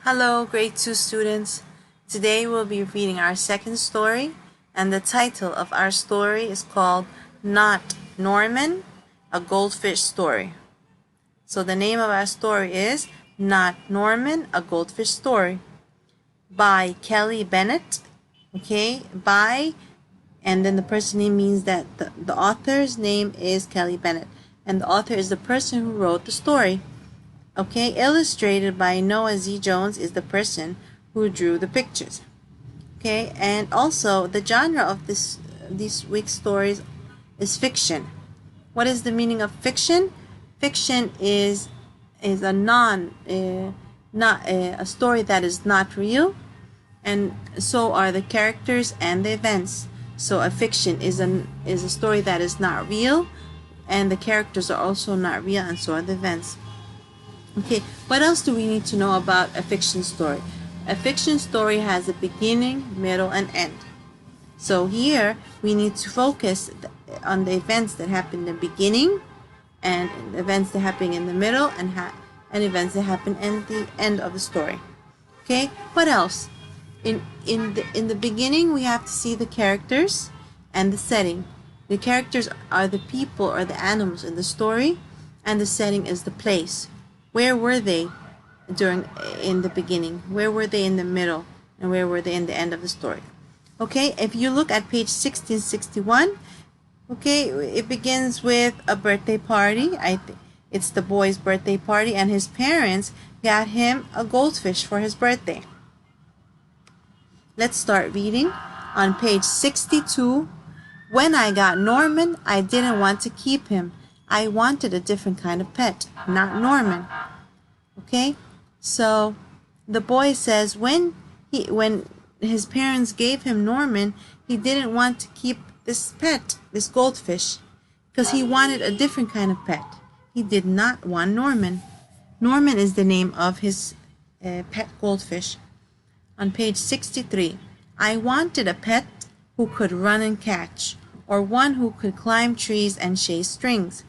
Hello, grade 2 students. Today we'll be reading our second story, and the title of our story is called Not Norman, a Goldfish Story. So the name of our story is Not Norman, a Goldfish Story by Kelly Bennett. Okay, by, and then the person name means that the author's name is Kelly Bennett, and the author is the person who wrote the story. Okay, illustrated by Noah Z. Jones is the person who drew the pictures. Okay, and also the genre of this week's stories is fiction. What is the meaning of fiction? Fiction is a a story that is not real, and so are the characters and the events. So a fiction is a story that is not real, and the characters are also not real, and so are the events. Okay, what else do we need to know about a fiction story? A fiction story has a beginning, middle, and end. So here we need to focus on the events that happen in the beginning, and events that happen in the middle, and events that happen at the end of the story. Okay, what else? In the beginning, we have to see the characters and the setting. The characters are the people or the animals in the story, and the setting is the place. Where were they in the beginning? Where were they in the middle? And where were they in the end of the story? Okay, if you look at page 1661, okay, it begins with a birthday party. It's the boy's birthday party, and his parents got him a goldfish for his birthday. Let's start reading. On page 62, when I got Norman, I didn't want to keep him. I wanted a different kind of pet, not Norman. Okay, so the boy says when his parents gave him Norman, he didn't want to keep this pet, this goldfish, because he wanted a different kind of pet. He did not want Norman. Norman is the name of his pet goldfish. On page 63, I wanted a pet who could run and catch, or one who could climb trees and chase strings.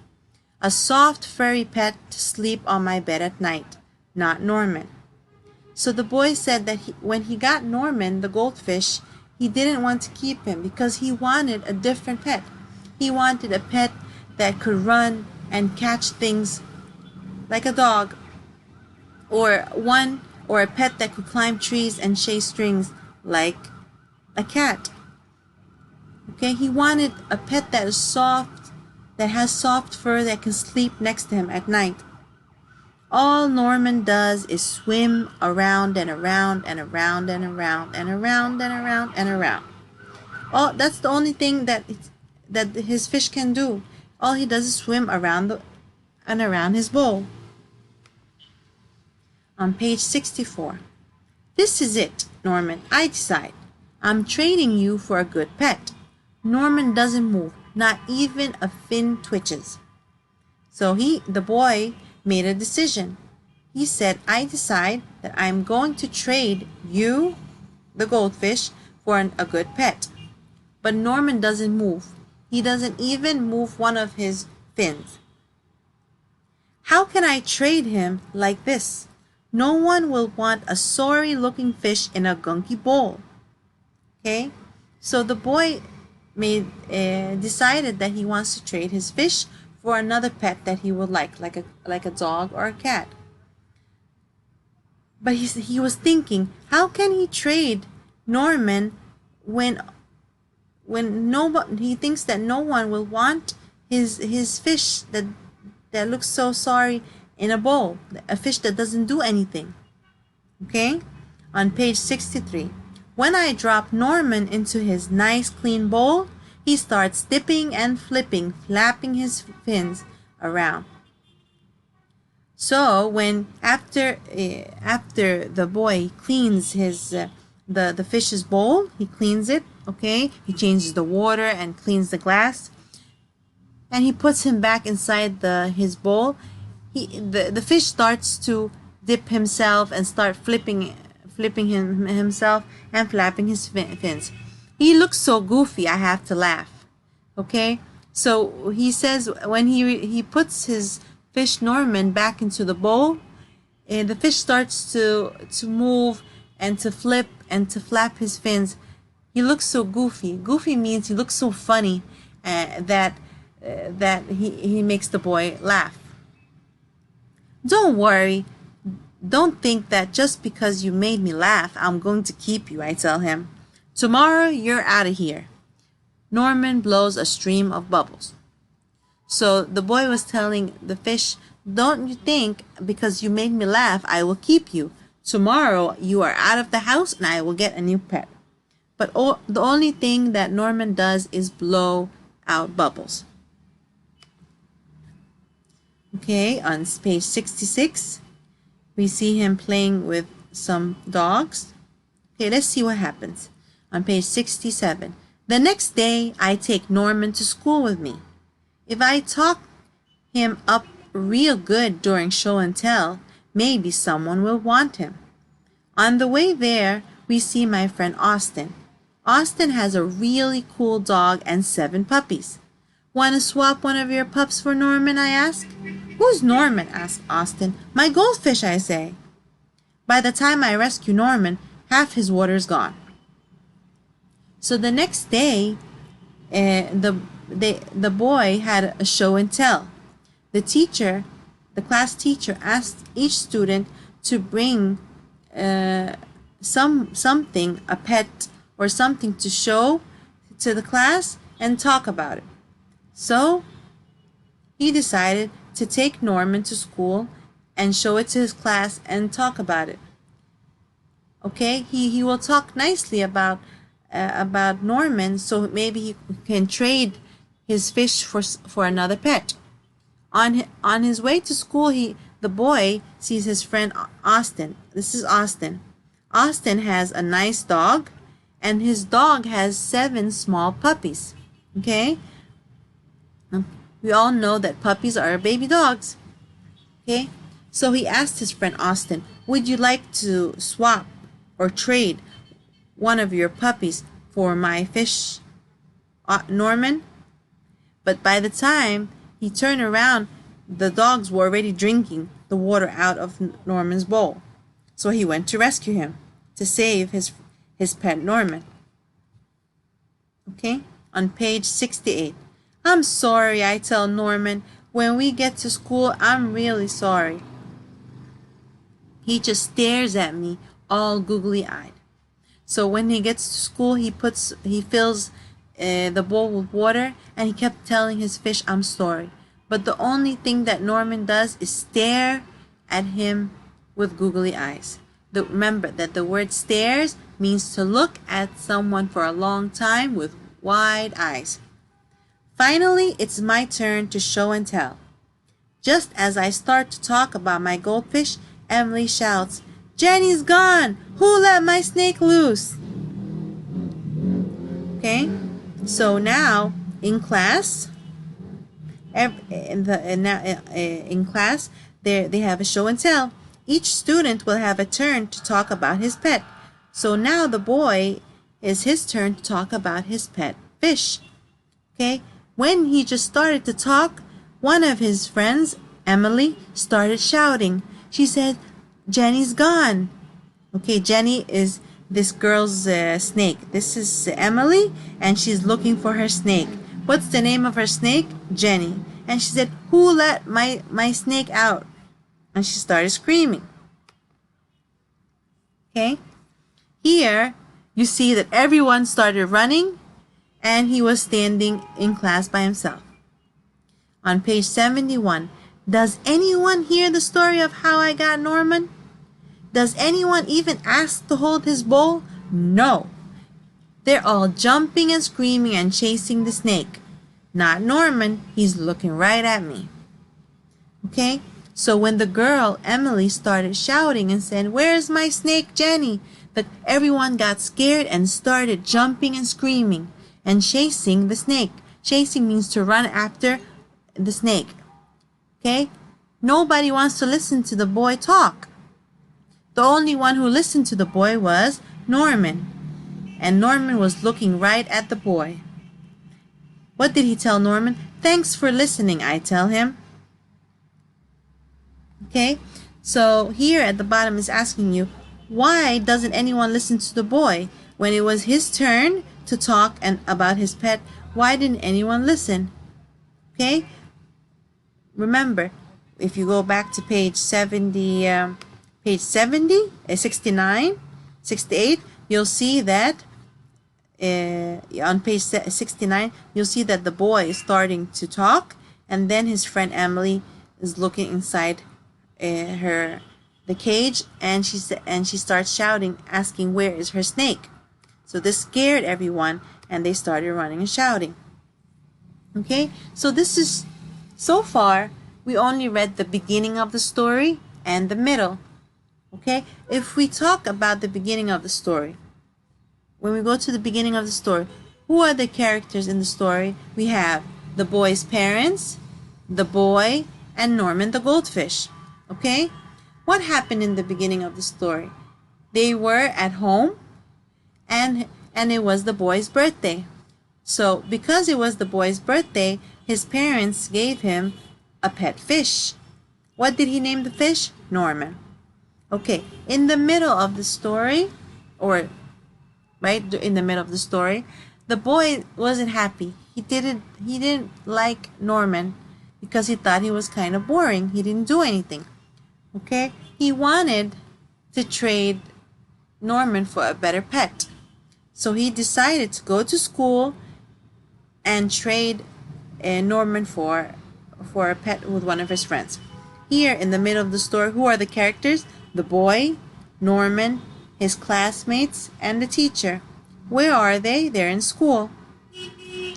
A soft, furry pet to sleep on my bed at night, not Norman. So the boy said that when he got Norman, the goldfish, he didn't want to keep him because he wanted a different pet. He wanted a pet that could run and catch things like a dog, or a pet that could climb trees and chase strings like a cat. Okay, he wanted a pet that is soft, that has soft fur, that can sleep next to him at night. All Norman does is swim around and around and around and around and around and around and around. That's the only thing that his fish can do. All he does is swim around and around his bowl. On page 64, this is it, Norman. I decide. I'm trading you for a good pet. Norman doesn't move. Not even a fin twitches. So the boy made a decision. He said, I decide that I'm going to trade you, the goldfish, for a good pet. But Norman doesn't move. He doesn't even move one of his fins. How can I trade him like this? No one will want a sorry looking fish in a gunky bowl. Okay, so the boy decided that he wants to trade his fish for another pet that he would like a dog or a cat. But he was thinking, how can he trade Norman when he thinks that no one will want his fish that looks so sorry in a bowl, a fish that doesn't do anything. Okay, on page 63. When I drop Norman into his nice clean bowl, he starts dipping and flipping, flapping his fins around. So after the boy cleans the fish's bowl, he cleans it, okay? He changes the water and cleans the glass, and he puts him back inside his bowl. The fish starts to dip himself and start flipping himself and flapping his fins. He looks so goofy, I have to laugh. Okay, so he says when he puts his fish Norman back into the bowl, and the fish starts to move and to flip and to flap his fins. He looks so goofy. Goofy means he looks so funny that he makes the boy laugh. Don't worry. Don't think that just because you made me laugh, I'm going to keep you, I tell him. Tomorrow, you're out of here. Norman blows a stream of bubbles. So the boy was telling the fish, don't you think because you made me laugh, I will keep you. Tomorrow, you are out of the house and I will get a new pet. But the only thing that Norman does is blow out bubbles. Okay, on page 66, we see him playing with some dogs. Okay, let's see what happens. On page 67, the next day, I take Norman to school with me. If I talk him up real good during show and tell, maybe someone will want him. On the way there, we see my friend Austin. Austin has a really cool dog and 7 puppies. Want to swap one of your pups for Norman, I ask. Who's Norman? Asks Austin. My goldfish, I say. By the time I rescue Norman, half his water's gone. So the next day, the boy had a show and tell. The class teacher asked each student to bring something, a pet or something to show to the class and talk about it. So he decided to take Norman to school and show it to his class and talk about it. Okay, he will talk nicely about Norman, so maybe he can trade his fish for another pet. On his way to school, the boy sees his friend Austin. This is Austin. Austin has a nice dog, and his dog has 7 small puppies. Okay, we all know that puppies are baby dogs. Okay, so he asked his friend Austin, would you like to swap or trade one of your puppies for my fish, Norman? But by the time he turned around, the dogs were already drinking the water out of Norman's bowl. So he went to rescue him, to save his pet Norman. Okay, on page 68. I'm sorry, I tell Norman. When we get to school, I'm really sorry. He just stares at me, all googly-eyed. So when he gets to school, he fills the bowl with water, and he kept telling his fish, I'm sorry. But the only thing that Norman does is stare at him with googly eyes. Remember that the word stares means to look at someone for a long time with wide eyes. Finally, it's my turn to show and tell. Just as I start to talk about my goldfish, Emily shouts, Jenny's gone! Who let my snake loose? Okay, so now in class, they have a show and tell. Each student will have a turn to talk about his pet. So now the boy is his turn to talk about his pet fish. Okay, when he just started to talk, one of his friends, Emily, started shouting. She said, Jenny's gone. Okay, Jenny is this girl's snake. This is Emily, and she's looking for her snake. What's the name of her snake? Jenny. And she said, who let my snake out? And she started screaming. Okay, here you see that everyone started running, and he was standing in class by himself. On page 71, does anyone hear the story of how I got Norman? Does anyone even ask to hold his bowl? No. They're all jumping and screaming and chasing the snake. Not Norman, he's looking right at me. Okay, so when the girl, Emily, started shouting and said, where's my snake, Jenny? Everyone got scared and started jumping and screaming and chasing the snake. Chasing means to run after the snake. Okay, nobody wants to listen to the boy talk. The only one who listened to the boy was Norman. And Norman was looking right at the boy. What did he tell Norman? Thanks for listening, I tell him. Okay, So here at the bottom is asking you, why doesn't anyone listen to the boy? When it was his turn to talk and about his pet, why didn't anyone listen? Okay? Remember, if you go back to page 70, 69, 68, you'll see that on page 69, you'll see that the boy is starting to talk, and then his friend Emily is looking inside the cage, and she starts shouting, asking where is her snake. So this scared everyone, and they started running and shouting. Okay, so this is, so far we only read the beginning of the story and the middle. Okay, if we talk about the beginning of the story, when we go to the beginning of the story, who are the characters in the story? We have the boy's parents, the boy, and Norman the goldfish. Okay, what happened in the beginning of the story? They were at home, and it was the boy's birthday. So because it was the boy's birthday, his parents gave him a pet fish. What did he name the fish? Norman. Okay, in the middle of the story, or right in the middle of the story, the boy wasn't happy. He didn't like Norman because he thought he was kind of boring. He didn't do anything. Okay, he wanted to trade Norman for a better pet. So he decided to go to school and trade Norman for a pet with one of his friends. Here in the middle of the story, who are the characters? The boy, Norman, his classmates, and the teacher. Where are they? They're in school.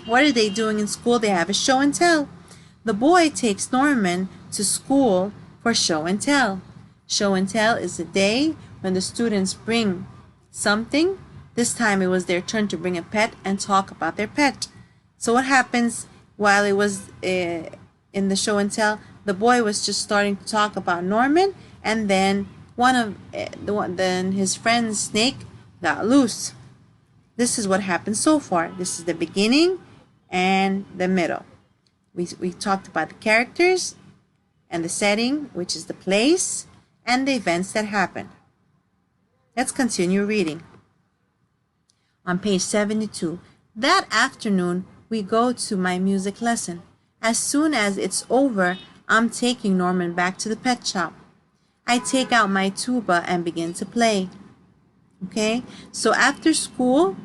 What are they doing in school? They have a show and tell. The boy takes Norman to school for show and tell. Show and tell is the day when the students bring something. This time it was their turn to bring a pet and talk about their pet. So what happens while it was in the show and tell? The boy was just starting to talk about Norman, and then then his friend's snake got loose. This is what happened so far. This is the beginning and the middle. We talked about the characters and the setting, which is the place, and the events that happened. Let's continue reading. On page 72, that afternoon we go to my music lesson. As soon as it's over, I'm taking Norman back to the pet shop. I take out my tuba and begin to play. Okay, so after school,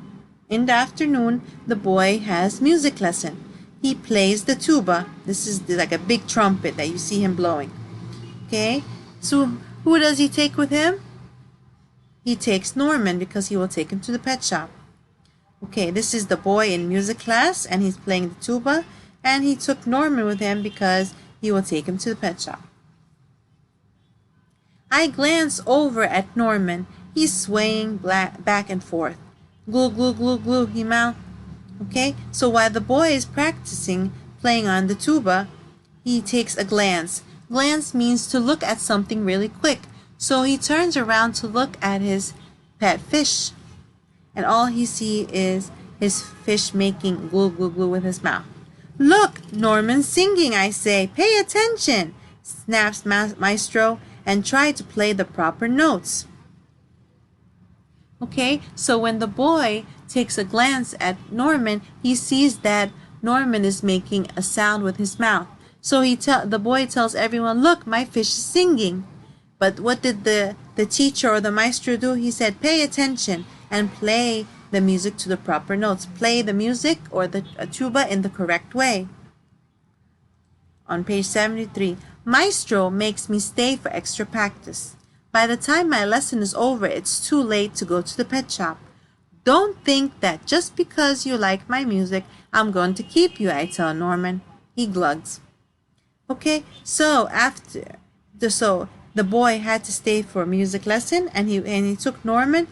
in the afternoon, the boy has music lesson. He plays the tuba. This is like a big trumpet that you see him blowing. Okay, so who does he take with him? He takes Norman because he will take him to the pet shop. Okay, this is the boy in music class, and he's playing the tuba, and he took Norman with him because he will take him to the pet shop. I glance over at Norman. He's swaying back and forth. Glue, glue, glue, glue, he mouthed. Okay, so while the boy is practicing playing on the tuba, he takes a glance. Glance means to look at something really quick. So he turns around to look at his pet fish, and all he sees is his fish making glue, glue, glue with his mouth. Look, Norman's singing, I say. Pay attention, snaps Maestro, and try to play the proper notes. Okay, so when the boy takes a glance at Norman, he sees that Norman is making a sound with his mouth. So the boy tells everyone, look, my fish is singing. But what did the teacher or the maestro do? He said, pay attention and play the music to the proper notes. Play the music or the tuba in the correct way. On page 73, Maestro makes me stay for extra practice. By the time my lesson is over, it's too late to go to the pet shop. Don't think that just because you like my music, I'm going to keep you, I tell Norman. He glugs. Okay, so the boy had to stay for a music lesson, and he took Norman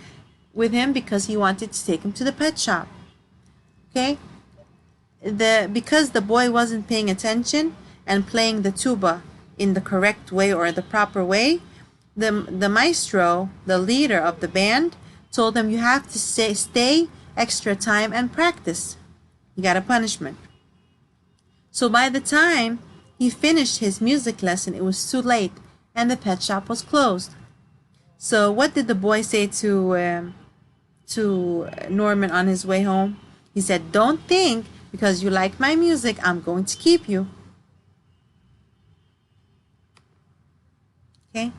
with him because he wanted to take him to the pet shop. Okay, because the boy wasn't paying attention and playing the tuba in the correct way or the proper way, the maestro, the leader of the band, told him you have to stay extra time and practice. You got a punishment. So by the time he finished his music lesson, it was too late. and the pet shop was closed. So what did the boy say to Norman on his way home? He said, "Don't think because you like my music, I'm going to keep you." Okay,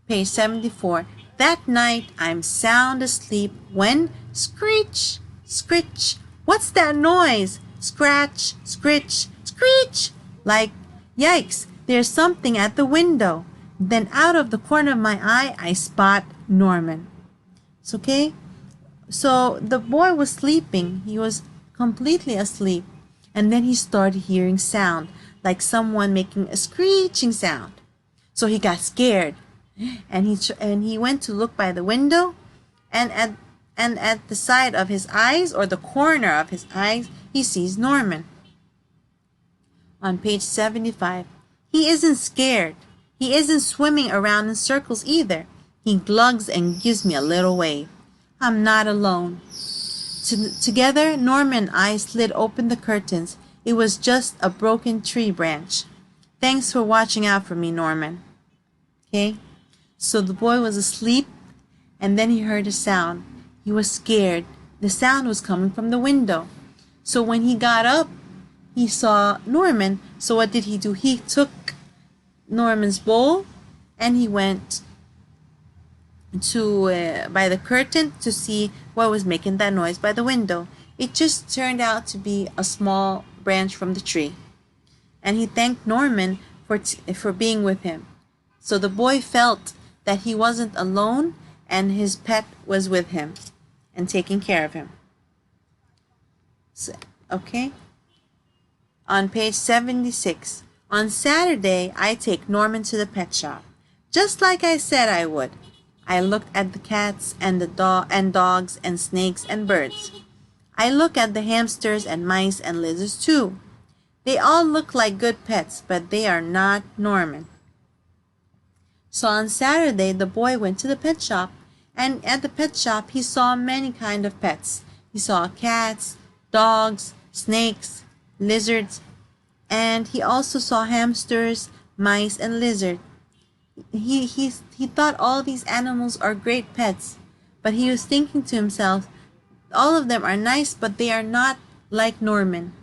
page 74. That night I'm sound asleep when screech, screech. What's that noise? Scratch, scritch, screech. Like, yikes, there's something at the window. Then out of the corner of my eye, I spot Norman. It's okay? So the boy was sleeping. He was completely asleep. And then he started hearing sound, like someone making a screeching sound. So he got scared. And he went to look by the window, and at the side of his eyes, or the corner of his eyes, he sees Norman. On page 75, he isn't scared. He isn't swimming around in circles either. He glugs and gives me a little wave. I'm not alone. Together, Norman and I slid open the curtains. It was just a broken tree branch. Thanks for watching out for me, Norman. Okay? So the boy was asleep, and then he heard a sound. He was scared. The sound was coming from the window. So when he got up, he saw Norman. So what did he do? He took Norman's bowl, and he went to by the curtain to see what was making that noise by the window. It just turned out to be a small branch from the tree. And he thanked Norman for being with him. So the boy felt that he wasn't alone, and his pet was with him and taking care of him. So, okay. On page 76, on Saturday, I take Norman to the pet shop, just like I said I would. I looked at the cats and the dogs and snakes and birds. I look at the hamsters and mice and lizards too. They all look like good pets, but they are not Norman. So on Saturday, the boy went to the pet shop, and at the pet shop, he saw many kind of pets. He saw cats, dogs, snakes, lizards, and he also saw hamsters, mice, and lizards. He thought all these animals are great pets, but he was thinking to himself, all of them are nice, but they are not like Norman.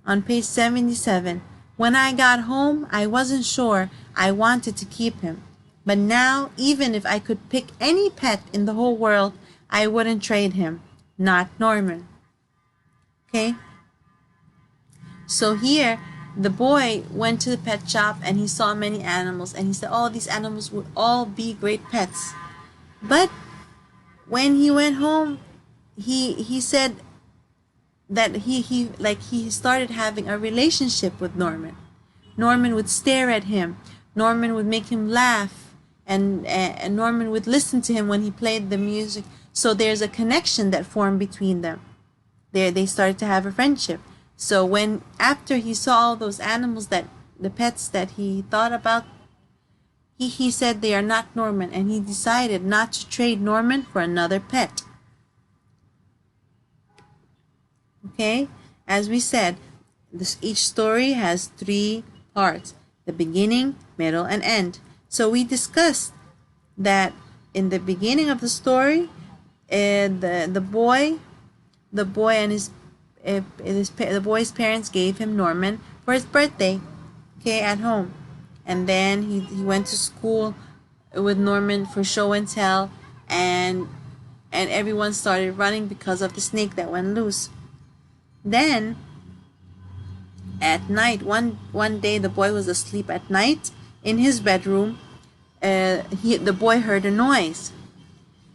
On page 77, when I got home, I wasn't sure I wanted to keep him. But now, even if I could pick any pet in the whole world, I wouldn't trade him. Not Norman. Okay? So here, the boy went to the pet shop and he saw many animals, and he said, oh, these animals would all be great pets. But when he went home, he said that he started having a relationship with Norman. Norman would stare at him. Norman would make him laugh, and Norman would listen to him when he played the music. So there's a connection that formed between them. They started to have a friendship. So when after he saw all those animals, that the pets that he thought about, he said they are not Norman, and he decided not to trade Norman for another pet. Okay, as we said, each story has 3 parts: the beginning, middle, and end. So we discussed that in the beginning of the story, the boy and the boy's parents gave him Norman for his birthday, okay, at home. And then he went to school with Norman for show and tell, and everyone started running because of the snake that went loose. Then at night, one day, the boy was asleep at night in his bedroom. The boy heard a noise,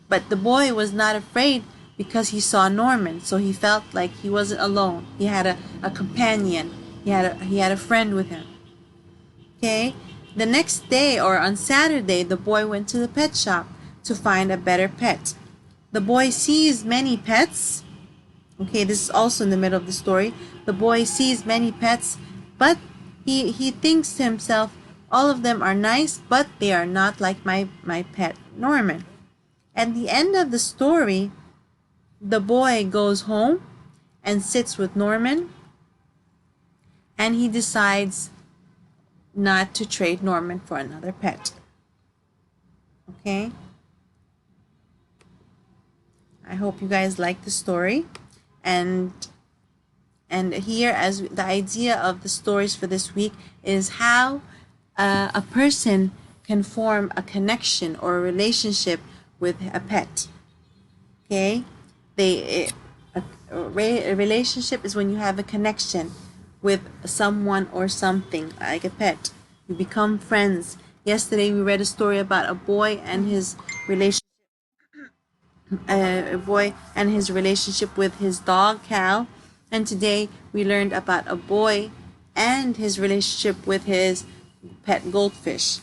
but the boy was not afraid because he saw Norman, so he felt like he wasn't alone. He had a companion. He had a friend with him. Okay. The next day, or on Saturday, the boy went to the pet shop to find a better pet. The boy sees many pets. Okay, this is also in the middle of the story. The boy sees many pets, but he thinks to himself, all of them are nice, but they are not like my pet, Norman. At the end of the story, the boy goes home and sits with Norman, and he decides not to trade Norman for another pet. Okay? I hope you guys like the story. And here, as the idea of the stories for this week is how a person can form a connection or a relationship with a pet. Okay? A relationship is when you have a connection with someone or something, like a pet. You become friends. Yesterday we read a story about a boy and his relationship with his dog Cal, and today we learned about a boy and his relationship with his pet Goldfish.